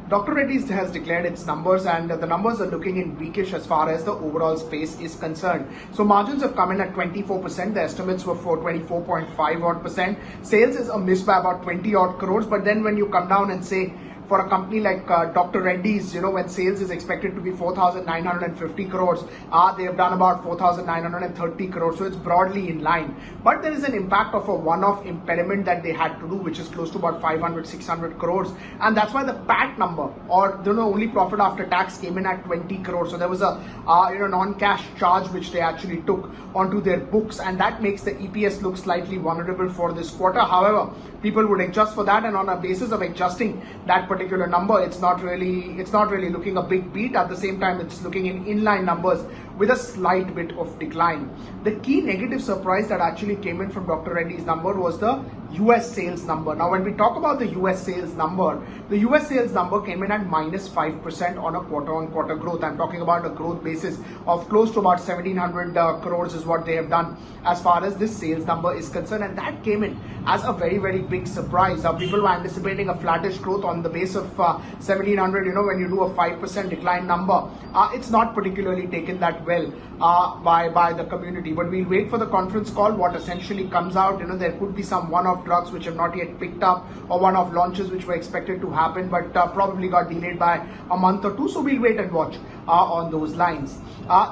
Dr. Reddy's has declared its numbers, and the numbers are looking in weakish as far as the overall space is concerned. So margins have come in at 24%. The estimates were for 24.5 odd percent. Sales is a miss by about 20 odd crores. But then when you come down and say, for a company like Dr. Reddy's, when sales is expected to be 4,950 crores, they have done about 4,930 crores. So it's broadly in line. But there is an impact of a one-off impairment that they had to do, which is close to about 500, 600 crores. And that's why the PAT number, or only profit after tax, came in at 20 crores. So there was a non-cash charge which they actually took onto their books, and that makes the EPS look slightly vulnerable for this quarter. However, people would adjust for that, and on a basis of adjusting that particular number, it's not really looking a big beat. At the same time, it's looking in inline numbers with a slight bit of decline. The key negative surprise that actually came in from Dr. Reddy's number was the US sales number. Now, when we talk about the US sales number, the US sales number came in at -5% on a quarter-on-quarter growth. I'm talking about a growth basis of close to about 1,700 crores is what they have done as far as this sales number is concerned, and that came in as a very, very big surprise. People were anticipating a flattish growth on the base of 1,700. When you do a 5% decline number, it's not particularly taken that well by the community. But we'll wait for the conference call. What essentially comes out, there could be some one-off drugs which have not yet picked up, or one-off launches which were expected to happen but probably got delayed by a month or two. So we'll wait and watch on those lines.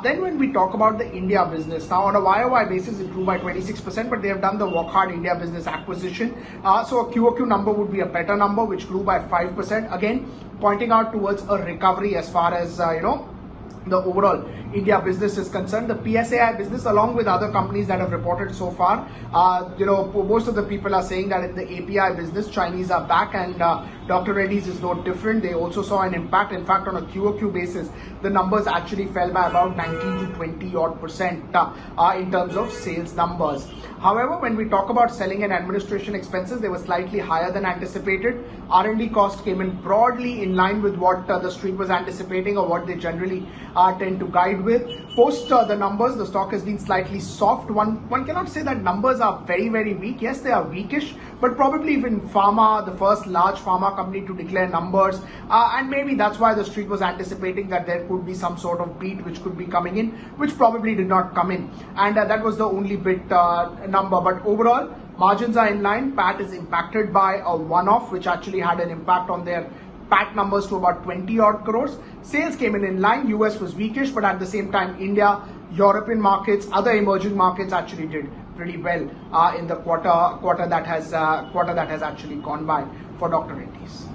Then when we talk about the India business, now on a YOY basis it grew by 26%, but they have done the Walkhard India business acquisition. So a QOQ number would be a better number, which grew by 5%. Again, pointing out towards a recovery as far as the overall India business is concerned. The PSAI business, along with other companies that have reported so far, most of the people are saying that in the API business, Chinese are back, and Dr. Reddy's is no different. They also saw an impact. In fact, on a QOQ basis, the numbers actually fell by about 19 to 20 odd percent in terms of sales numbers. However, when we talk about selling and administration expenses, they were slightly higher than anticipated. R&D cost came in broadly in line with what the street was anticipating, or what they generally tend to guide with. Post the numbers, the stock has been slightly soft. One cannot say that numbers are very, very weak. Yes, they are weakish, but probably even pharma, the first large pharma company to declare numbers, and maybe that's why the street was anticipating that there could be some sort of beat which could be coming in, which probably did not come in, and that was the only bit number. But overall, margins are in line. PAT is impacted by a one-off which actually had an impact on their PAT numbers to about 20 odd crores. Sales came in line. US was weakish, but at the same time, India, European markets, other emerging markets actually did pretty well in the quarter that has actually gone by for Dr. Reddy's.